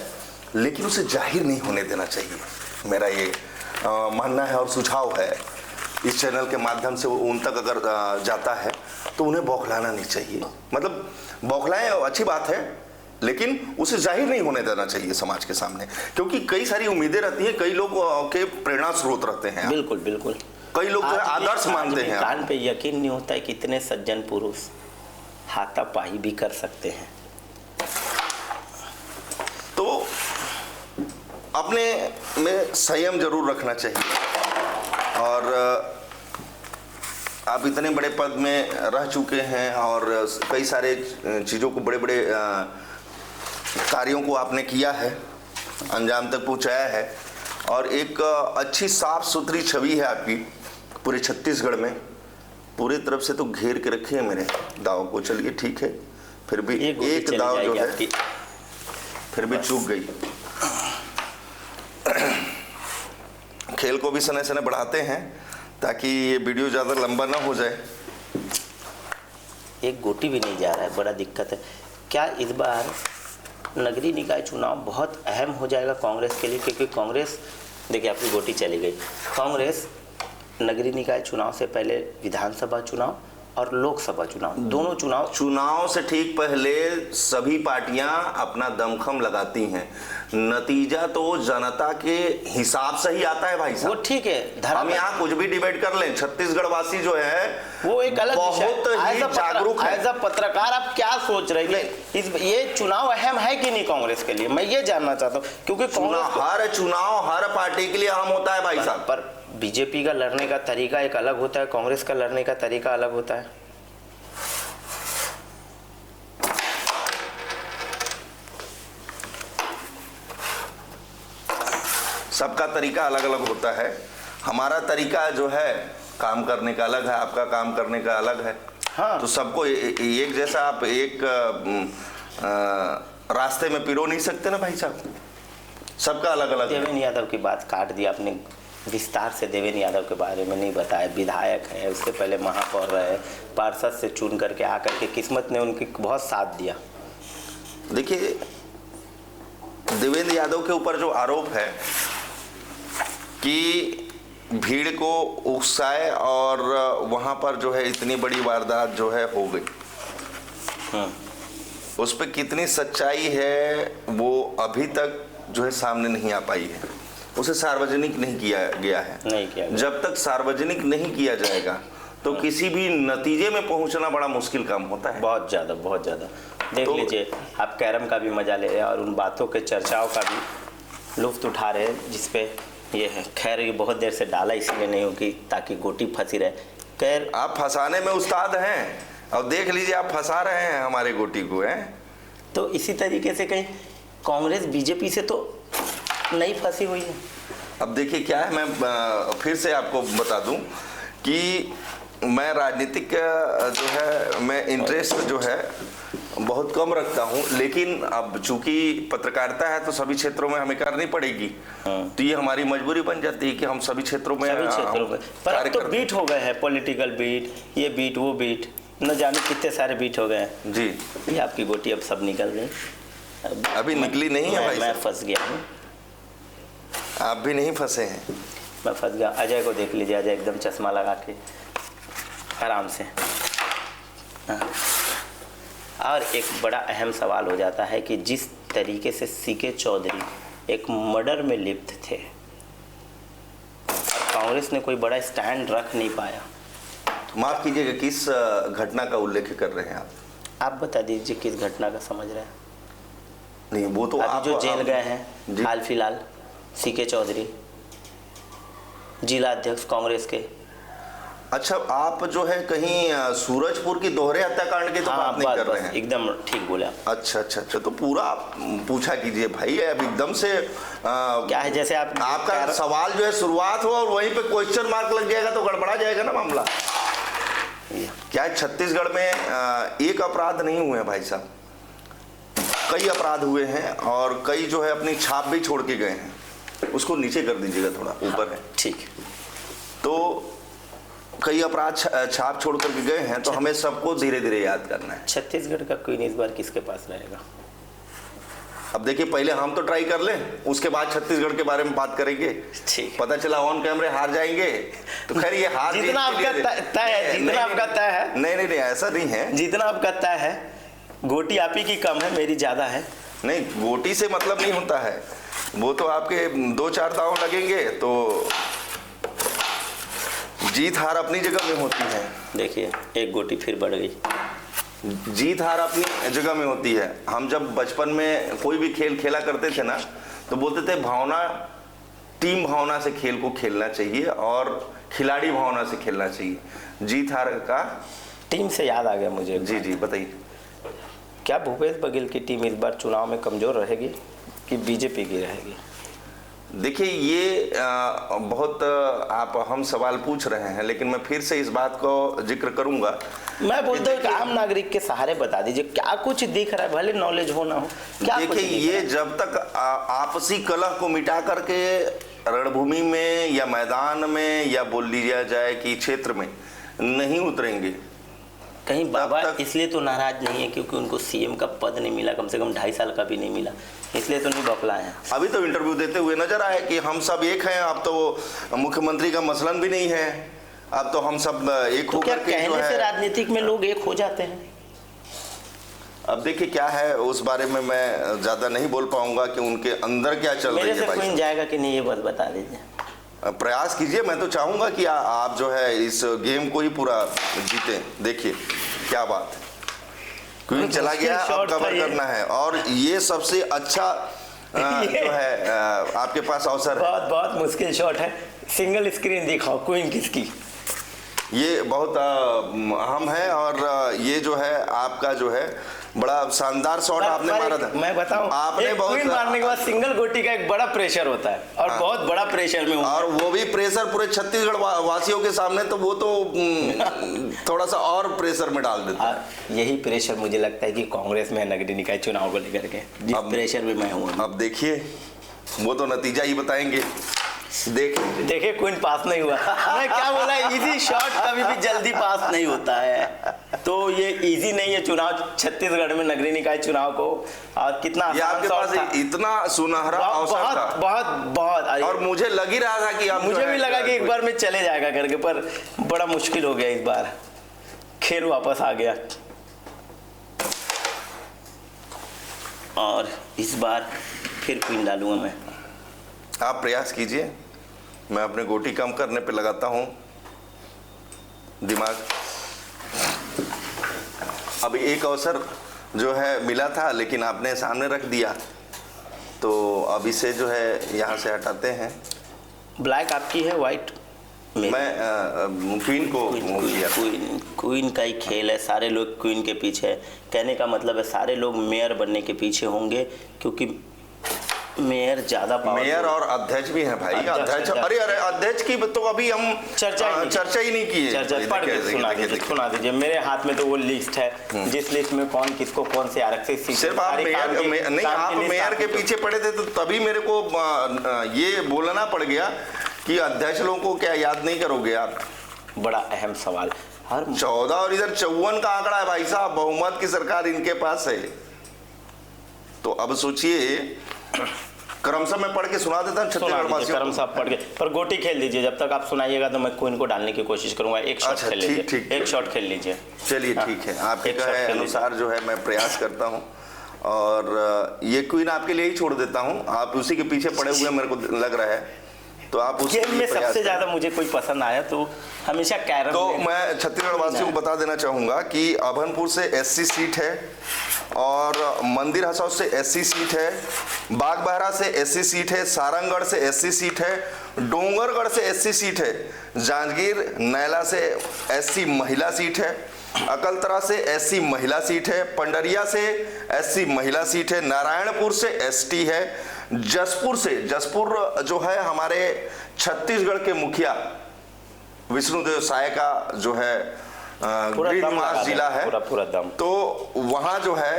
लेकिन उसे जाहिर नहीं होने देना चाहिए। मेरा ये मानना है और सुझाव है। इस चैनल के माध्यम से वो उन तक अगर जाता है तो उन्हें बौखलाना नहीं चाहिए। मतलब बौखलाएं अच्छी बात है, लेकिन उसे जाहिर नहीं होने देना चाहिए समाज के सामने, क्योंकि कई सारी उम्मीदें रहती हैं, कई लोग के प्रेरणा स्रोत रहते हैं। बिल्कुल बिल्कुल। कई लोग जो है आदर्श मानते हैं। कान पे यकीन नहीं होता है कि इतने सज्जन पुरुष हाथापाई भी कर सकते हैं। तो अपने में संयम जरूर रखना चाहिए। और आप इतने बड़े पद में रह चुके हैं और कई सारे चीज़ों को, बड़े बड़े कार्यों को आपने किया है, अंजाम तक पहुंचाया है, और एक अच्छी साफ सुथरी छवि है आपकी पूरे छत्तीसगढ़ में। पूरे तरफ से तो घेर के रखे हैं मेरे दाव को। चलिए ठीक है, फिर भी एक दाव जो है फिर भी चूक गई। खेल को भी सने सने बढ़ाते हैं ताकि ये वीडियो ज़्यादा लंबा ना हो जाए। एक गोटी भी नहीं जा रहा है, बड़ा दिक्कत है। क्या इस बार नगरीय निकाय चुनाव बहुत अहम हो जाएगा कांग्रेस के लिए? क्योंकि कांग्रेस, देखिए आपकी गोटी चली गई, कांग्रेस नगरीय निकाय चुनाव से पहले विधानसभा चुनाव और लोकसभा चुनाव, दोनों चुनाव से ठीक पहले सभी पार्टियां अपना दमखम लगाती हैं। नतीजा तो जनता के हिसाब से ही आता है भाई साहब। वो ठीक है, हम यहाँ कुछ भी डिबेट कर लें, छत्तीसगढ़ वासी जो है वो एक अलग बहुत ही जागरूक है। एज अ पत्रकार आप क्या सोच रहे हैं ये चुनाव अहम है कि नहीं कांग्रेस के लिए, मैं ये जानना चाहता हूँ, क्योंकि हर चुनाव हर पार्टी के लिए अहम होता है भाई साहब। पर बीजेपी का लड़ने का तरीका एक अलग होता है, कांग्रेस का लड़ने का तरीका अलग होता है। सबका तरीका अलग अलग होता है। हमारा तरीका जो है काम करने का अलग है, आपका काम करने का अलग है। हाँ। तो सबको एक जैसा आप एक रास्ते में पिरो नहीं सकते ना भाई साहब, सबका अलग अलग। देवेंद्र यादव की बात काट दी आपने, विस्तार से देवेंद्र यादव के बारे में नहीं बताया। विधायक है, उससे पहले महापौर रहे, पार्षद से चुन करके आकर के किस्मत ने उनकी बहुत साथ दिया। देखिए देवेंद्र यादव के ऊपर जो आरोप है कि भीड़ को उकसाए और वहां पर जो है इतनी बड़ी वारदात जो है हो गई, उस पर कितनी सच्चाई है वो अभी तक जो है सामने नहीं आ पाई है। उसे सार्वजनिक नहीं किया गया है। नहीं किया गया। जब तक सार्वजनिक नहीं किया जाएगा तो किसी भी नतीजे में पहुंचना बड़ा मुश्किल काम होता है। बहुत ज़्यादा देख लीजिए, आप कैरम का भी मजा ले रहे हैं और उन बातों के चर्चाओं का भी लुफ्त उठा रहे हैं जिसपे ये है। खैर ये बहुत देर से डाला इसलिए नहीं हो कि ताकि गोटी फंसी रहे। खैर आप फंसाने में उस्ताद हैं और देख लीजिए आप फंसा रहे हैं हमारे गोटी को हैं। तो इसी तरीके से कहीं कांग्रेस बीजेपी से तो नहीं फंसी हुई है। अब देखिए क्या है, मैं फिर से आपको बता दूं कि मैं राजनीतिक जो है मैं इंटरेस्ट जो है बहुत कम रखता हूं, लेकिन अब चूंकि पत्रकारिता है तो सभी क्षेत्रों में हमें करनी पड़ेगी। तो ये हमारी मजबूरी बन जाती है कि हम सभी क्षेत्रों में पर अब तो बीट हो गए हैं, पॉलिटिकल बीट, ये बीट वो बीट, न जाने कितने सारे बीट हो गए हैं जी। ये आपकी गोटी अब सब निकल गई। अभी निकली नहीं है भाई, मैं फंस गया हूँ। आप भी नहीं फंसे हैं। मैं फंस गया। अजय को देख लीजिए, अजय एकदम चश्मा लगा के आराम से। और एक बड़ा अहम सवाल हो जाता है कि जिस तरीके से सीके चौधरी एक मर्डर में लिप्त थे और कांग्रेस ने कोई बड़ा स्टैंड रख नहीं पाया। माफ कीजिएगा, किस घटना का उल्लेख कर रहे हैं आप बता दीजिए किस घटना का समझ रहे हैं। नहीं वो तो आप जो जेल गए हैं हाल फिलहाल सीके चौधरी, जिला अध्यक्ष कांग्रेस के। अच्छा, आप जो है कहीं सूरजपुर की दोहरे हत्याकांड की तो बात नहीं कर रहे हैं। एकदम ठीक बोले आप। अच्छा, तो पूरा आप पूछा कीजिए भाई, अब एकदम से क्या है, जैसे आपका सवाल जो है शुरुआत हो और वहीं पे क्वेश्चन मार्क लग जाएगा तो गड़बड़ा जाएगा ना मामला। क्या है, छत्तीसगढ़ में एक अपराध नहीं हुए हैं भाई साहब, कई अपराध हुए हैं और कई जो है अपनी छाप भी छोड़ के गए हैं। उसको नीचे कर दीजिएगा, थोड़ा ऊपर है। ठीक। तो कई अपराध छाप छोड़ करके गए हैं, तो हमें सबको धीरे धीरे याद करना है। छत्तीसगढ़ का क्वीन इस बार किसके पास रहेगा? अब देखिए, पहले हम तो ट्राई कर लें, उसके बाद छत्तीसगढ़ के बारे में बात करेंगे। ठीक। पता चला ऑन कैमरे हार जाएंगे तो खैर ये हार जितना आपका तय है, जितना आपका तय है। नहीं ऐसा नहीं है, जितना आपका तय है, गोटी आप ही की कम है, मेरी ज्यादा है। नहीं, गोटी से मतलब नहीं होता है, वो तो आपके 2-4 दांव लगेंगे तो जीत हार अपनी जगह में होती है। देखिए एक गोटी फिर बढ़ गई। जीत हार अपनी जगह में होती है। हम जब बचपन में कोई भी खेल खेला करते थे ना, तो बोलते थे भावना, टीम भावना से खेल को खेलना चाहिए और खिलाड़ी भावना से खेलना चाहिए। जीत हार का टीम से याद आ गया मुझे। जी बताइए, क्या भूपेश बघेल की टीम इस बार चुनाव में कमजोर रहेगी कि बीजेपी की रहेगी? देखिए ये बहुत आप हम सवाल पूछ रहे हैं, लेकिन मैं फिर से इस बात को जिक्र करूंगा। मैं बोलता हूँ कि आम नागरिक के सहारे बता दीजिए क्या कुछ दिख रहा है, भले नॉलेज हो ना हो। देखिए ये जब तक आपसी कलह को मिटा करके रणभूमि में या मैदान में या बोल लिया जाए कि क्षेत्र में नहीं उतरेंगे, कहीं बाबा इसलिए तो नाराज नहीं है क्योंकि उनको सीएम का पद नहीं मिला, कम से कम 2.5 साल का भी नहीं मिला, इसलिए तो नहीं बौखलाए हैं। अभी तो इंटरव्यू देते हुए नजर आए कि हम सब एक हैं, अब तो वो मुख्यमंत्री का मसलन भी नहीं है, अब तो हम सब एक तो क्या होकर के जो कहने से है, राजनीतिक में लोग एक हो जाते हैं? अब देखिए क्या है उस बारे में मैं ज्यादा नहीं बोल पाऊंगा कि उनके अंदर क्या चल रही मेरे है से भाई कोई साहब। जाएगा कि नहीं ये बात बता दीजिए। प्रयास कीजिए, मैं तो चाहूंगा कि आप जो है इस गेम को ही पूरा जीते। देखिए क्या बात है, क्वीन चला गया, अब शॉट था कवर ये। करना है और ये सबसे अच्छा जो है आपके पास अवसर है। बहुत बहुत मुश्किल शॉट है। सिंगल स्क्रीन दिखाओ क्वीन किसकी। ये बहुत अहम है और ये जो है आपका जो है बड़ा शानदार शॉट आपने मारा था। मैं बताऊं, आपने एक क्वीन मारने के बाद सिंगल गोटी का एक बड़ा प्रेशर होता है और बहुत बड़ा प्रेशर में हूं। और वो भी प्रेशर पूरे छत्तीसगढ़ वासियों के सामने, तो वो तो थोड़ा सा और प्रेशर में डाल देता है। यही प्रेशर मुझे लगता है कि कांग्रेस में नगरीय निकाय चुनाव को लेकर के जिस प्रेशर में मैं हूँ। अब देखिए वो तो नतीजा ही बताएंगे। देखिए क्वीन पास नहीं हुआ। मैं क्या बोला, इजी शॉट कभी भी जल्दी पास नहीं होता है। तो ये इजी नहीं है चुनाव छत्तीसगढ़ में नगरीय निकाय चुनाव को। और कितना ये आपके पास इतना सुनहरा अवसर था, बहुत बहुत और मुझे लग ही रहा था कि आप मुझे भी लगा कि एक बार में चले जाएगा करके, पर बड़ा मुश्किल हो गया इस बार। खेल वापस आ गया और इस बार फिर क्वीन डालूंगा मैं। आप प्रयास कीजिए, मैं अपने गोटी कम करने पे लगाता हूँ दिमाग। अब एक अवसर जो है मिला था लेकिन आपने सामने रख दिया, तो अब इसे जो है यहाँ से हटाते हैं। ब्लैक आपकी है, व्हाइट मैं क्वीन को किया। क्वीन का ही खेल है, सारे लोग क्वीन के पीछे है। कहने का मतलब है सारे लोग मेयर बनने के पीछे होंगे, क्योंकि मेयर ज्यादा मेयर और अध्यक्ष भी हैं भाई। अध्यक्ष, अरे अध्यक्ष की तो अभी हम चर्चा ही नहीं की है। सुना दीजिए। मेरे हाथ में तो वो लिस्ट है जिस लिस्ट में कौन किसको कौन से आरक्षित सीट। सिर्फ आप मेयर नहीं, आप मेयर के पीछे पड़े थे, तो तभी मेरे को ये बोलना पड़ गया कि अध्यक्ष लोगों को क्या याद नहीं करोगे आप। बड़ा अहम सवाल। हर 14 और इधर 54 का आंकड़ा है भाई साहब, बहुमत की सरकार इनके पास है। तो अब सोचिए, क्रमशः मैं पढ़ के सुना देता हूँ छत्तीसगढ़ वासियों को। क्रमशः पढ़ के, पर गोटी खेल दीजिए। जब तक आप सुनाइएगा तो मैं क्वीन को डालने की कोशिश करूंगा। एक शॉट खेल लीजिए, एक शॉट खेल लीजिए। चलिए ठीक है, आपके कहे अनुसार जो है मैं प्रयास करता हूँ और ये क्वीन आपके लिए ही छोड़ देता हूँ। आप उसी के पीछे पड़े हुए मेरे को लग रहा है, तो आप उस गेम में सबसे ज्यादा मुझे कोई पसंद आया तो हमेशा कैरम। तो मैं छत्तीसगढ़ वासियों को बता देना चाहूंगा कि अभनपुर से एससी सीट है और मंदिर हसौद से एससी सीट है, बागबाहरा से एससी सीट है, सारंगगढ़ से एससी सीट है, डोंगरगढ़ से एससी सीट है, जांजगीर नैला से एससी महिला सीट है, अकलतरा से एससी महिला सीट है, पंडरिया से एससी महिला सीट है, नारायणपुर से एसटी है, जसपुर जो है हमारे छत्तीसगढ़ के मुखिया विष्णुदेव साय का जो है गृह निवास जिला है, पूरा दम। तो वहाँ जो है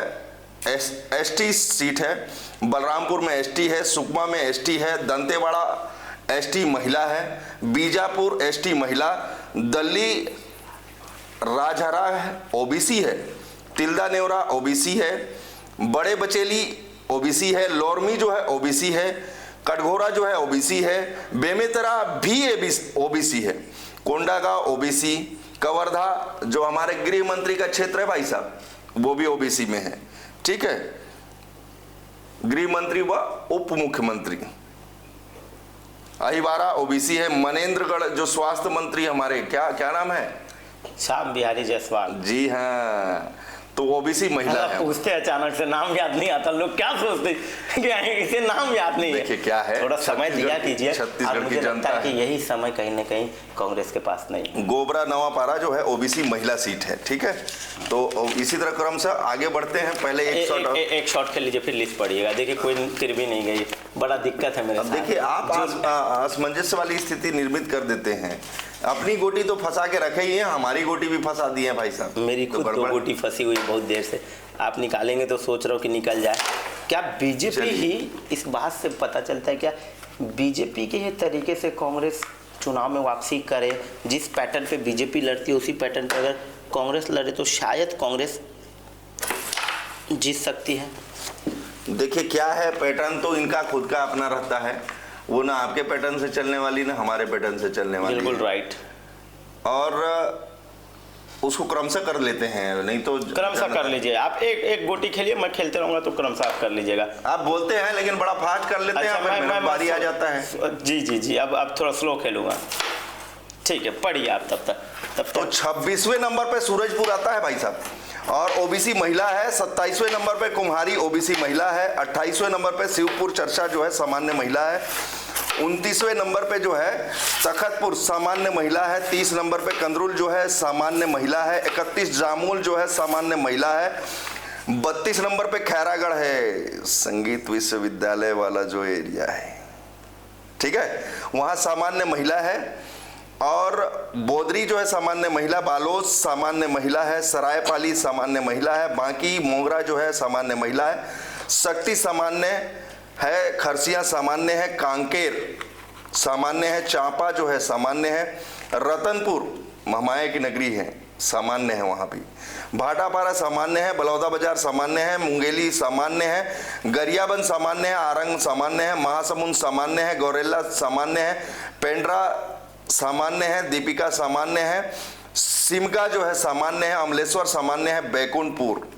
एसटी सीट है। बलरामपुर में एसटी है, सुकमा में एसटी है, दंतेवाड़ा एसटी महिला है, बीजापुर एसटी महिला, दल्ली राजहरा ओबीसी है, तिल्दा नेवरा ओबीसी है, बड़े बचेली ओबीसी है, लोरमी जो है ओबीसी है, कटघोरा जो है ओबीसी है, बेमेतरा भी ओबीसी है, कोंडागांव ओबीसी, कवर्धा जो हमारे गृह मंत्री का क्षेत्र है भाई साहब, वो भी ओबीसी में है। ठीक है, गृह मंत्री व उप मुख्यमंत्री। अहिवारा ओबीसी है, मनेन्द्रगढ़ जो स्वास्थ्य मंत्री हमारे, क्या नाम है, श्याम बिहारी जायसवाल जी। हाँ, तो ओबीसी महिला है। पूछते अचानक से नाम याद नहीं आता, लोग क्या सोचते कि इसे नाम याद नहीं है। देखिए क्या है, थोड़ा समय दिया कीजिए। छत्तीसगढ़ की जनता है कि यही समय कहीं ना कहीं कांग्रेस के पास नहीं। गोबरा नवापारा जो है ओबीसी महिला सीट है। ठीक है, तो इसी तरह क्रम से आगे बढ़ते हैं। पहले एक शॉट खेल लीजिए, फिर लिस्ट पढ़िएगा। देखिए कोई फिर भी नहीं गई, बड़ा दिक्कत है मेरे साथ। देखिए आप असमंजस वाली स्थिति निर्मित कर देते हैं। अपनी गोटी तो फंसा के रखे ही है, हमारी गोटी भी फंसा दी है भाई साहब। मेरी खुद तो गोटी फंसी हुई बहुत देर से। आप निकालेंगे तो सोच रहा हूँ कि निकल जाए। क्या बीजेपी ही इस बात से पता चलता है, क्या बीजेपी के तरीके से कांग्रेस चुनाव में वापसी करे? जिस पैटर्न पे बीजेपी लड़ती है उसी पैटर्न पे अगर कांग्रेस लड़े तो शायद कांग्रेस जीत सकती है। देखिए क्या है, पैटर्न तो इनका खुद का अपना रहता है, वो ना आपके पैटर्न से चलने वाली ना हमारे पैटर्न से चलने वाली। बिल्कुल राइट। और उसको क्रमशः कर लेते हैं, नहीं तो क्रमशः कर लीजिए आप। एक गोटी खेलिए, मैं खेलते रहूंगा तो क्रमशः आप कर लीजिएगा। आप बोलते हैं लेकिन बड़ा फास्ट कर लेते हैं, फिर बारी आ जाता है। जी अब थोड़ा स्लो खेलूंगा। ठीक है, पढ़िए आप तब तक। तो 26वें नंबर पे सूरजपुर आता है भाई साहब, और ओबीसी महिला है। 27वें नंबर पे कुम्हारी ओबीसी महिला है। 28वें नंबर पे शिवपुर चर्चा जो है सामान्य महिला है। 29वें नंबर पे जो है तखतपुर सामान्य महिला है। 30 नंबर पे कंदरुल जो है सामान्य महिला है। 31 जामुल जो है सामान्य महिला है। 32 नंबर पे खैरागढ़ है, संगीत विश्वविद्यालय वाला जो एरिया है, ठीक है, वहाँ सामान्य महिला है। और बोदरी जो है सामान्य महिला, बालोद सामान्य महिला है, सरायपाली सामान्य महिला है, बांकी मोगरा जो है सामान्य महिला है, शक्ति सामान्य है, खरसिया सामान्य है, कांकेर सामान्य है, चांपा जो है सामान्य है, रतनपुर महमाया की नगरी है सामान्य है, वहाँ भी भाटापारा सामान्य है, बलौदा बाजार सामान्य है, मुंगेली सामान्य है, गरियाबंद सामान्य है, आरंग सामान्य है, महासमुंद सामान्य है, गौरेला सामान्य है, पेंड्रा सामान्य है, दीपिका सामान्य है, सिमगा जो है सामान्य है, अमलेश्वर सामान्य है, बैकुंठपुर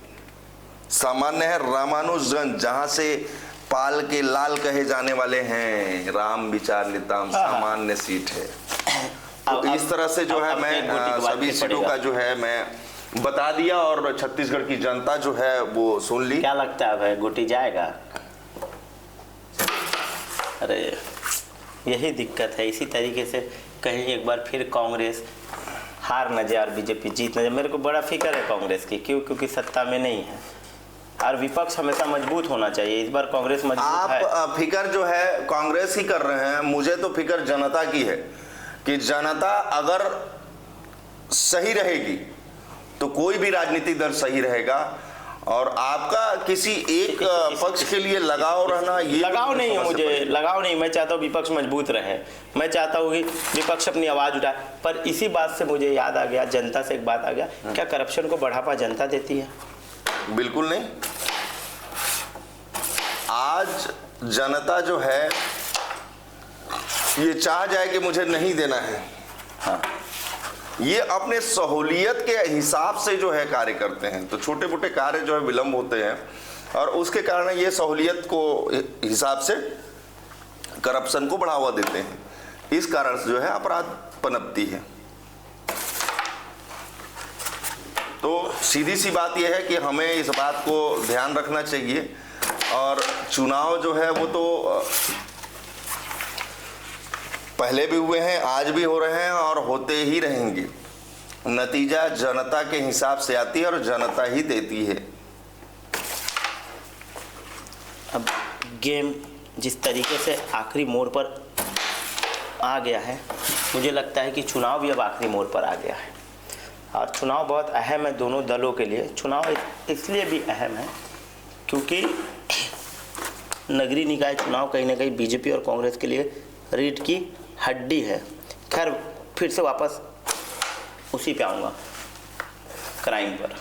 सामान्य है, रामानुजगंज जहां से पाल के लाल कहे जाने वाले हैं, राम विचार निताम सामान्य सीट है। तो इस तरह से जो है मैं सभी सीटों का जो है मैं बता दिया और छत्तीसगढ़ की जनता जो है वो सुन ली। क्या लगता है भाई, गोटी जाएगा? अरे यही दिक्कत है। इसी तरीके से कहीं एक बार फिर कांग्रेस हार न जाए और बीजेपी जीत न जाए। मेरे को बड़ा फिक्र है कांग्रेस की, क्योंकि सत्ता में नहीं है और विपक्ष हमेशा मजबूत होना चाहिए। इस बार कांग्रेस मजबूत है। आप फिक्र जो है कांग्रेस ही कर रहे हैं, मुझे तो फिक्र जनता की है कि जनता अगर सही रहेगी तो कोई भी राजनीतिक दल सही रहेगा। और आपका किसी एक पक्ष के लिए लगाव रहना, ये लगाव नहीं है, मुझे लगाव नहीं। मैं चाहता हूँ विपक्ष मजबूत रहे, मैं चाहता हूँ कि विपक्ष अपनी आवाज उठाए। पर इसी बात से मुझे याद आ गया, जनता से एक बात आ गया, क्या करप्शन को बढ़ावा जनता देती है? बिल्कुल नहीं। आज जनता जो है ये चाह जाए कि मुझे नहीं देना है, हाँ, ये अपने सहूलियत के हिसाब से जो है कार्य करते हैं। तो छोटे मोटे कार्य जो है विलंब होते हैं और उसके कारण ये सहूलियत को हिसाब से करप्शन को बढ़ावा देते हैं। इस कारण से जो है अपराध पनपती है। तो सीधी सी बात यह है कि हमें इस बात को ध्यान रखना चाहिए। और चुनाव जो है वो तो पहले भी हुए हैं, आज भी हो रहे हैं और होते ही रहेंगे। नतीजा जनता के हिसाब से आती है और जनता ही देती है। अब गेम जिस तरीके से आखिरी मोड़ पर आ गया है, मुझे लगता है कि चुनाव भी अब आखिरी मोड़ पर आ गया है। और चुनाव बहुत अहम है दोनों दलों के लिए। चुनाव इसलिए भी अहम है क्योंकि नगरीय निकाय चुनाव कहीं ना कहीं बीजेपी और कांग्रेस के लिए रीढ़ की हड्डी है। खैर फिर से वापस उसी पे आऊँगा, क्राइम पर।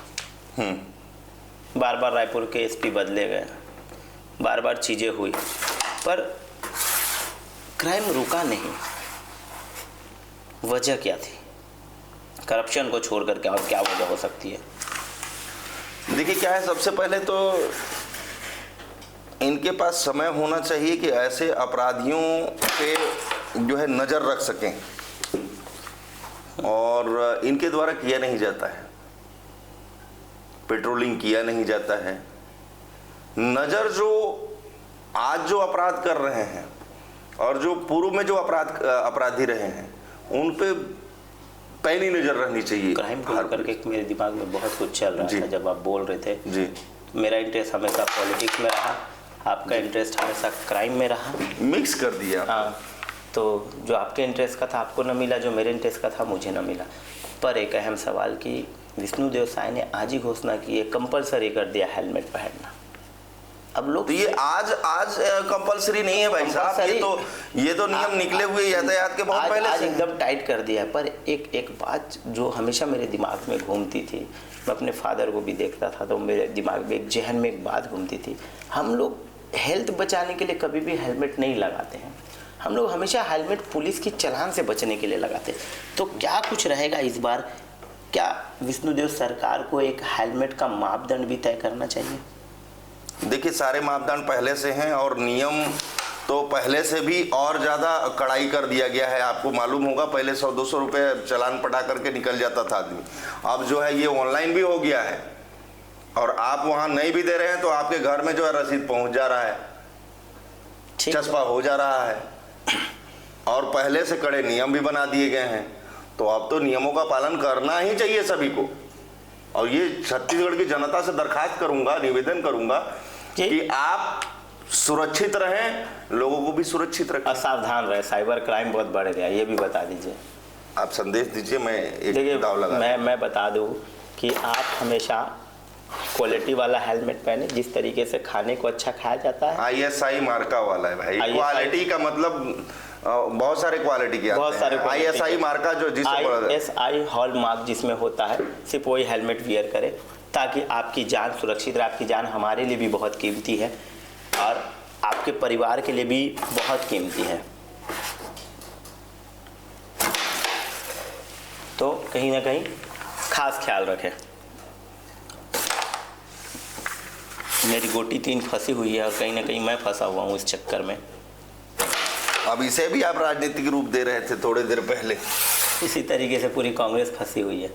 बार बार रायपुर के एसपी बदले गए, बार बार चीज़ें हुई, पर क्राइम रुका नहीं। वजह क्या थी? करप्शन को छोड़ करके और क्या वजह हो सकती है? देखिए क्या है, सबसे पहले तो इनके पास समय होना चाहिए कि ऐसे अपराधियों पे जो है नज़र रख सकें, और इनके द्वारा किया नहीं जाता है। पेट्रोलिंग किया नहीं जाता है। नज़र जो आज जो अपराध कर रहे हैं और जो पूर्व में जो अपराधी रहे हैं उन पे पैनी नज़र रहनी चाहिए। क्राइम को लेकर के मेरे दिमाग में बहुत कुछ चल रहा था जब आप बोल रहे थे। जी, मेरा इंटरेस्ट हमेशा पॉलिटिक्स में रहा, आपका इंटरेस्ट हमेशा क्राइम में रहा। मिक्स कर दिया। हाँ, तो जो आपके इंटरेस्ट का था आपको न मिला, जो मेरे इंटरेस्ट का था मुझे न मिला। पर एक अहम सवाल कि विष्णुदेव साय ने आज ही घोषणा की है, कंपलसरी कर दिया हेलमेट पहनना। अब लोग तो ये आज कंपलसरी नहीं है भाई साहब, ये तो नियम निकले हुए यातायात के बहुत पहले से एकदम टाइट कर दिया है। पर एक बात जो हमेशा मेरे दिमाग में घूमती थी, मैं अपने फादर को भी देखता था तो मेरे दिमाग में एक जहन में एक बात घूमती थी, हम लोग हेल्थ बचाने के लिए कभी भी हेलमेट नहीं लगाते हैं। हम लोग हमेशा हेलमेट पुलिस की चालान से बचने के लिए लगाते हैं। तो क्या कुछ रहेगा इस बार? क्या विष्णुदेव सरकार को एक हेलमेट का मापदंड भी तय करना चाहिए? देखिए, सारे मापदंड पहले से हैं और नियम तो पहले से भी और ज़्यादा कड़ाई कर दिया गया है। आपको मालूम होगा, पहले 100-200 रुपये चालान पटा करके निकल जाता था आदमी। अब जो है ये ऑनलाइन भी हो गया है और आप वहाँ नहीं भी दे रहे हैं तो आपके घर में जो है रसीद पहुँच जा रहा है, चस्पा हो जा रहा है और पहले से कड़े नियम भी बना दिए गए हैं। तो अब तो नियमों का पालन करना ही चाहिए सभी को। और ये छत्तीसगढ़ की जनता से दरखास्त करूंगा, निवेदन करूंगा कि आप सुरक्षित रहें, लोगों को भी सुरक्षित रखें, असावधान रहे। साइबर क्राइम बहुत बढ़ गया, ये भी बता दीजिए। आप संदेश दीजिए, मैं एक दाव लगा। मैं बता दूं कि आप हमेशा क्वालिटी वाला हेलमेट पहने, जिस तरीके से खाने को अच्छा खाया जाता है। ISI मार्का वाला है भाई। क्वालिटी का मतलब बहुत सारे क्वालिटी के आते हैं। ISI मार्का जो ISI हॉलमार्क जिसमें होता है, सिर्फ वही हेलमेट वियर करें ताकि आपकी जान सुरक्षित रहे। आपकी जान हमारे लिए भी बहुत कीमती है और आपके परिवार के लिए भी बहुत कीमती है। तो कहीं ना कहीं खास ख्याल रखें। मेरी गोटी 3 फंसी हुई है और कहीं ना कहीं मैं फंसा हुआ हूँ इस चक्कर में। अब इसे भी आप राजनीतिक रूप दे रहे थे थोड़ी देर पहले। इसी तरीके से पूरी कांग्रेस फंसी हुई है।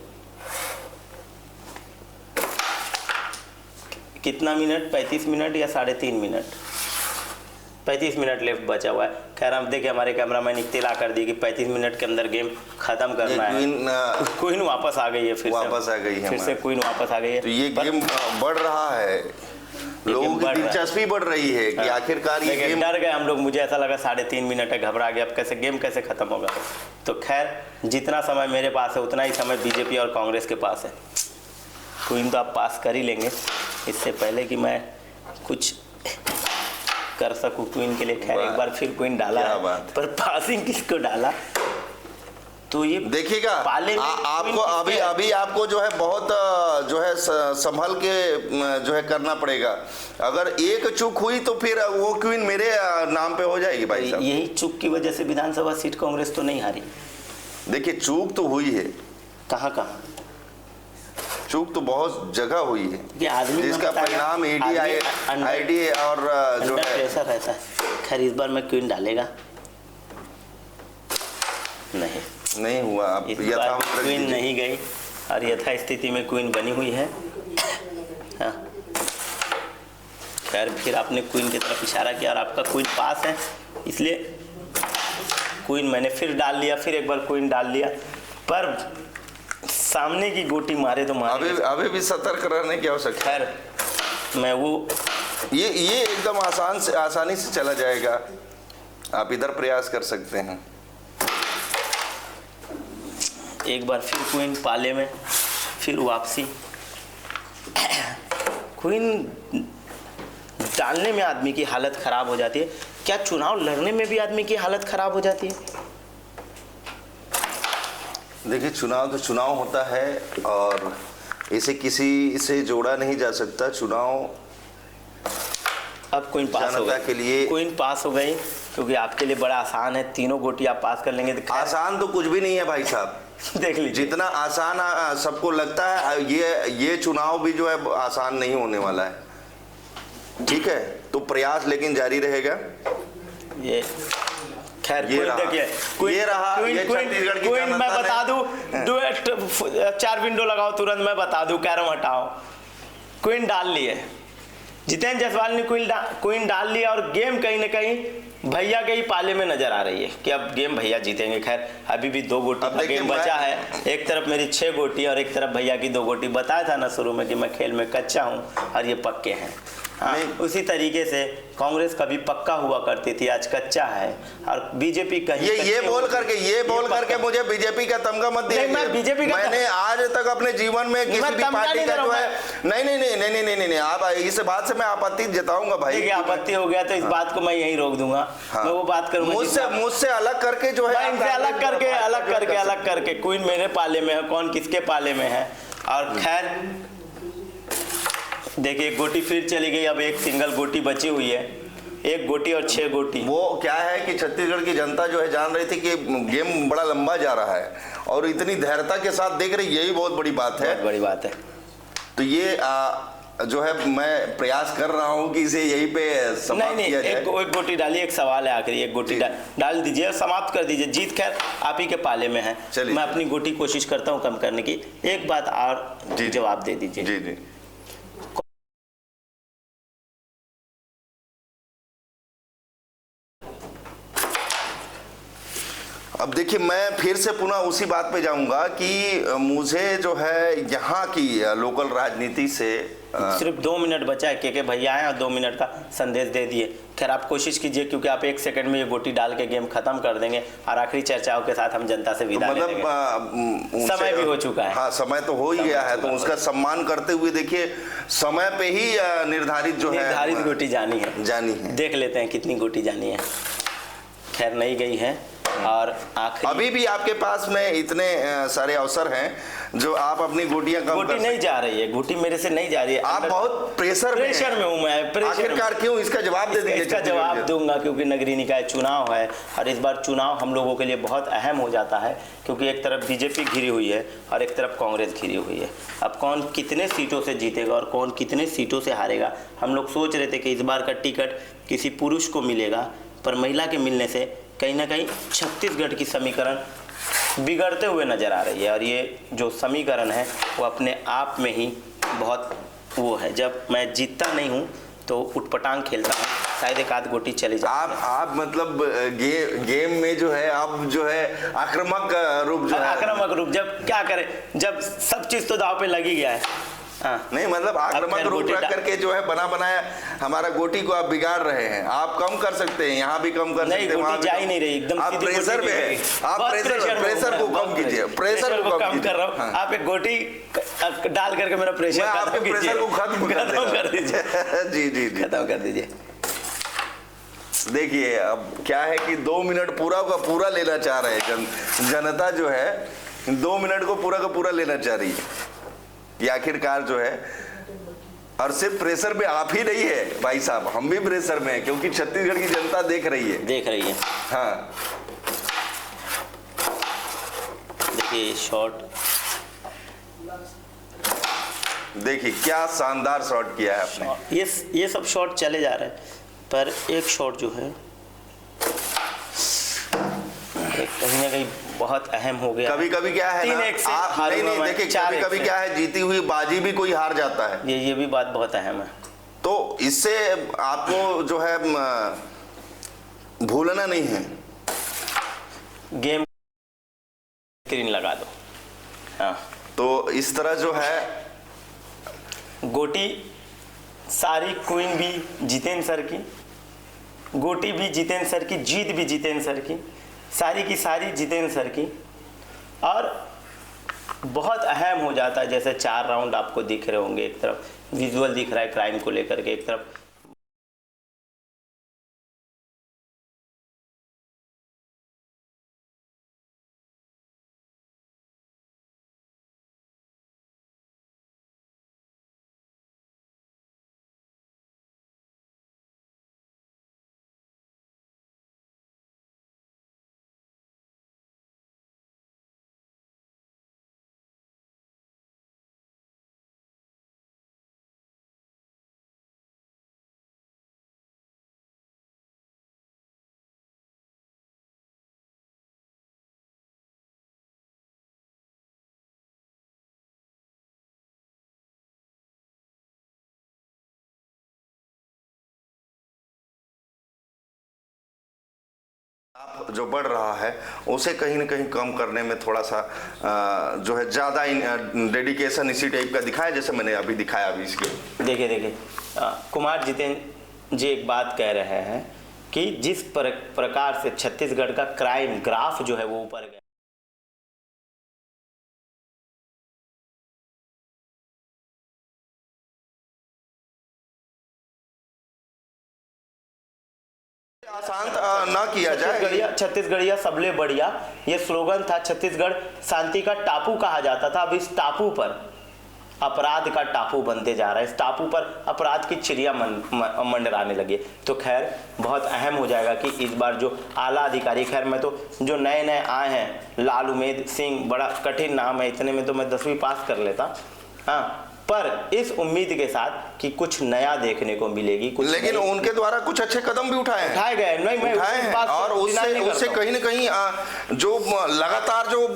कितना मिनट? 35 मिनट या 3.5 मिनट? 35 मिनट लेफ्ट बचा हुआ है। खैर, हम देखिए हमारे कैमरामैन इत्तिला कर दिए कि 35 मिनट के अंदर गेम खत्म करना है। क्वीन वापस आ गई है, फिर से क्वीन वापस आ गई है। तो ये गेम बढ़ रहा है, लोगों की दिलचस्पी बढ़ रही है कि आखिरकार ये गेम। डर गए हम लोग, मुझे ऐसा लगा 3.5 मिनट है, घबरा गया, अब कैसे गेम कैसे खत्म होगा। तो खैर, जितना समय मेरे पास है उतना ही समय बीजेपी और कांग्रेस के पास है। क्वीन तो आप पास कर ही लेंगे। इससे पहले कि मैं कुछ कर सकूं क्वीन के लिए, खैर एक बार फिर क्वीन डाला है, पर पासिंग किसको डाला तो ये देखिएगा। आपको अभी आपको जो है बहुत जो है संभल के जो है करना पड़ेगा। अगर एक चूक हुई तो फिर वो क्वीन मेरे नाम पे हो जाएगी भाई साहब। यही चूक की वजह से विधानसभा सीट कांग्रेस तो नहीं हारी। देखिए, चूक तो हुई है, कहाँ चूक तो बहुत जगह हुई है, जिसका परिणाम ईडी और जो है प्रेशर रहता है। खैर, इस बार मैं क्वीन डालेगा नहीं हुआ। अब क्वीन नहीं गई और यथा स्थिति में क्वीन बनी हुई है। हाँ, खैर फिर आपने क्वीन की तरफ इशारा किया और आपका क्वीन पास है, इसलिए क्वीन मैंने फिर डाल लिया, फिर एक बार क्वीन डाल लिया। पर सामने की गोटी मारे तो मारे। अभी भी सतर्क रहने की आवश्यकता है। खैर मैं वो ये एकदम आसानी से चला जाएगा। आप इधर प्रयास कर सकते हैं। एक बार फिर क्वीन पाले में, फिर वापसी। क्वीन डालने में आदमी की हालत खराब हो जाती है। क्या चुनाव लड़ने में भी आदमी की हालत खराब हो जाती है? देखिए, चुनाव तो चुनाव होता है और इसे किसी से जोड़ा नहीं जा सकता। चुनाव अब क्वीन पास हो गई के लिए, क्वीन पास हो गई क्योंकि आपके लिए बड़ा आसान है। तीनों गोटी आप पास कर लेंगे तो आसान तो कुछ भी नहीं है भाई साहब। देख लीजिए, जितना आसान सबको लगता है, ये चुनाव भी जो है आसान नहीं होने वाला है। ठीक है, तो प्रयास लेकिन जारी रहेगा। ये खैर देखिए, छत्तीसगढ़ की क्वीन मैं बता दूं, 4 विंडो लगाओ तुरंत, मैं बता दूं, कैरम हटाओ। क्वीन डाल लिए, जितेंद्र जायसवाल ने क्वीन डाल लिया और गेम कहीं ना कहीं भैया के ही पाले में नजर आ रही है कि अब गेम भैया जीतेंगे। खैर अभी भी 2 गोटी का गेम बचा है। एक तरफ मेरी 6 गोटी और एक तरफ भैया की 2 गोटी। बताया था ना शुरू में कि मैं खेल में कच्चा हूँ और ये पक्के हैं। हाँ, उसी तरीके से कांग्रेस कभी पक्का हुआ करती थी, आज कच्चा है। और बीजेपी कहीं ये बोल करके मुझे बीजेपी का तमगा मत दिया। मैंने आज तक अपने जीवन में किसी भी पार्टी का जो है नहीं, आप इस बात से मैं आपत्ति जताऊंगा भाई। आपत्ति हो गया तो इस बात को मैं यहीं रोक दूंगा। मैं वो बात करूंगा मुझसे अलग करके जो है, इनसे अलग करके क्वीन मेरे पाले में है, कौन किसके पाले में है। और खैर देखिए, गोटी फिर चली गई। अब एक सिंगल गोटी बची हुई है 1 गोटी और 6 गोटी। वो क्या है कि छत्तीसगढ़ की जनता जो है जान रही थी कि गेम बड़ा लंबा जा रहा है और इतनी धैर्यता के साथ देख रही, यही बहुत बड़ी बात है। बहुत बड़ी बात है। तो ये जो है मैं प्रयास कर रहा हूँ कि इसे यहीं पे समाप्त किया जाए। एक गोटी डालिए, एक सवाल है आखिरी, एक गोटी डाल दीजिए और समाप्त कर दीजिए। जीत खैर आप ही के पाले में है। मैं अपनी गोटी कोशिश करता हूँ कम करने की। एक बात और जवाब दे दीजिए। जी जी। अब देखिए, मैं फिर से पुनः उसी बात पे जाऊंगा कि मुझे जो है यहाँ की लोकल राजनीति से सिर्फ 2 मिनट बचा है के भैया आए और 2 मिनट का संदेश दे दिए। खैर आप कोशिश कीजिए क्योंकि आप 1 सेकंड में ये गोटी डाल के गेम खत्म कर देंगे और आखिरी चर्चाओं के साथ हम जनता से विदा ले लेंगे। समय भी हो चुका है। हाँ, समय तो हो ही गया है, तो उसका सम्मान करते हुए देखिए समय पे ही निर्धारित गोटी जानी है। देख लेते हैं कितनी गोटी जानी है। खैर नहीं गई है और आखिरी अभी भी आपके पास में इतने सारे अवसर हैं जो आप अपनी गोटियां कम गोटी नहीं जा रही है, गोटी मेरे से नहीं जा रही है। आप बहुत प्रेशर में हूँ मैं। आखिरकार क्यों? इसका जवाब दे दीजिए। इसका जवाब दूंगा क्योंकि नगरीय निकाय चुनाव है और इस बार चुनाव हम लोगों के लिए बहुत अहम हो जाता है क्योंकि एक तरफ बीजेपी घिरी हुई है और एक तरफ कांग्रेस घिरी हुई है। अब कौन कितने सीटों से जीतेगा और कौन कितने सीटों से हारेगा, हम लोग सोच रहे थे कि इस बार का टिकट किसी पुरुष को मिलेगा, पर महिला के मिलने से कहीं ना कहीं छत्तीसगढ़ की समीकरण बिगड़ते हुए नजर आ रही है। और ये जो समीकरण है वो अपने आप में ही बहुत वो है। जब मैं जीतता नहीं हूँ तो उठपटांग खेलता हूँ, शायद एक आध गोटी चले जाए। आप मतलब गेम में जो है आप जो है आक्रामक रूप जब क्या करें, जब सब चीज तो दाव पे लगी गया है। नहीं मतलब आक्रामक रूप रख करके जो है बना बनाया हमारा गोटी को आप बिगाड़ रहे हैं। आप कम कर सकते हैं, यहाँ भी कम कर सकते हैं, वहाँ जा ही नहीं रही एकदम। आप प्रेशर में, आप प्रेशर को कम कीजिए, प्रेशर को कम कर रहा हूँ। आप एक गोटी डाल करके मेरा प्रेशर को खत्म कर दीजिए। जी जी जी, खत्म कर दीजिए। देखिए अब क्या है कि 2 मिनट पूरा का पूरा लेना चाह रहे हैं जनता जो है 2 मिनट को पूरा का पूरा लेना चाह रही है। ये आखिरकार जो है, और सिर्फ प्रेशर में आप ही नहीं है भाई साहब, हम भी प्रेशर में हैं क्योंकि छत्तीसगढ़ की जनता देख रही है। हाँ देखिए शॉट, देखिए क्या शानदार शॉट किया है आपने। ये सब शॉट चले जा रहे हैं, पर एक शॉट जो है कहीं ना कहीं बहुत अहम हो गया। कभी कभी क्या है ना, आप नहीं देखिए, कभी कभी क्या है जीती हुई बाजी भी कोई हार जाता है। ये भी बात बहुत अहम है। तो इससे आपको जो है भूलना नहीं है। गेम स्क्रीन लगा दो। हाँ, तो इस तरह जो है गोटी सारी क्वीन भी जितेंद्र सर की, गोटी भी जितेंद्र सर की, जीत भी जितेंद्र सर की, सारी की सारी जितेंद्र सर की। और बहुत अहम हो जाता है, जैसे 4 राउंड आपको दिख रहे होंगे, एक तरफ विजुअल दिख रहा है क्राइम को लेकर के, एक तरफ आप जो बढ़ रहा है उसे कहीं ना कहीं कम करने में थोड़ा सा जो है ज़्यादा डेडिकेशन इसी टाइप का दिखाया जैसे मैंने अभी दिखाया। अभी इसके देखिए कुमार जितेंद्र जी एक बात कह रहे हैं कि जिस प्रकार से छत्तीसगढ़ का क्राइम ग्राफ जो है वो ऊपर गया, आसान ना किया जाए। छत्तीसगढ़िया सबले बढ़िया, ये स्लोगन था। छत्तीसगढ़ शांति का टापू कहा जाता था। अब इस टापू पर अपराध का टापू बनते जा रहा है। इस टापू पर अपराध की चिड़िया मंडराने लगी। तो खैर बहुत अहम हो जाएगा कि इस बार जो आला अधिकारी, खैर मैं तो जो नए नए आए हैं, लाल उमेद सिंह, बड़ा कठिन नाम है, इतने में तो मैं 10वीं पास कर लेता, हाँ, पर इस उम्मीद के साथ कि कुछ नया देखने को मिलेगी। कुछ लेकिन उनके द्वारा कुछ अच्छे कदम भी उठाए गए, नहीं मैं उठाए हैं, और उससे कहीं ना कहीं जो लगातार जो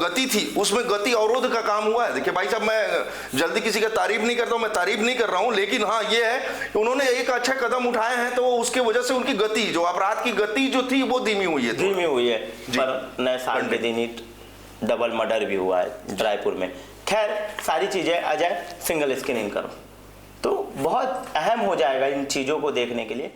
गति थी उसमें गति अवरोध का काम हुआ है। देखिए भाई साहब, मैं जल्दी किसी का तारीफ नहीं करता हूं, मैं तारीफ नहीं कर रहा हूं, लेकिन हाँ ये है कि उन्होंने एक अच्छा कदम उठाए हैं, तो उसके वजह से उनकी गति, जो अपराध की गति जो थी वो धीमी हुई है, पर नए साल के दिन ही डबल मर्डर भी हुआ है रायपुर में। खैर सारी चीजें अजय सिंगल स्क्रीनिंग करो तो बहुत अहम हो जाएगा इन चीजों को देखने के लिए।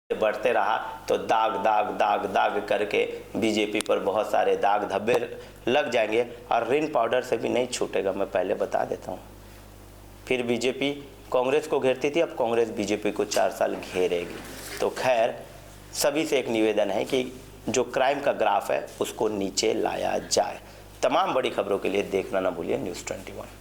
बढ़ते रहा तो दाग दाग दाग दाग करके बीजेपी पर बहुत सारे दाग धब्बे लग जाएंगे, और रिन पाउडर से भी नहीं छूटेगा, मैं पहले बता देता हूँ। फिर बीजेपी कांग्रेस को घेरती थी, अब कांग्रेस बीजेपी को 4 साल घेरेगी। तो खैर सभी से एक निवेदन है कि जो क्राइम का ग्राफ है उसको नीचे लाया जाए। तमाम बड़ी खबरों के लिए देखना ना भूलिए न्यूज़ 21।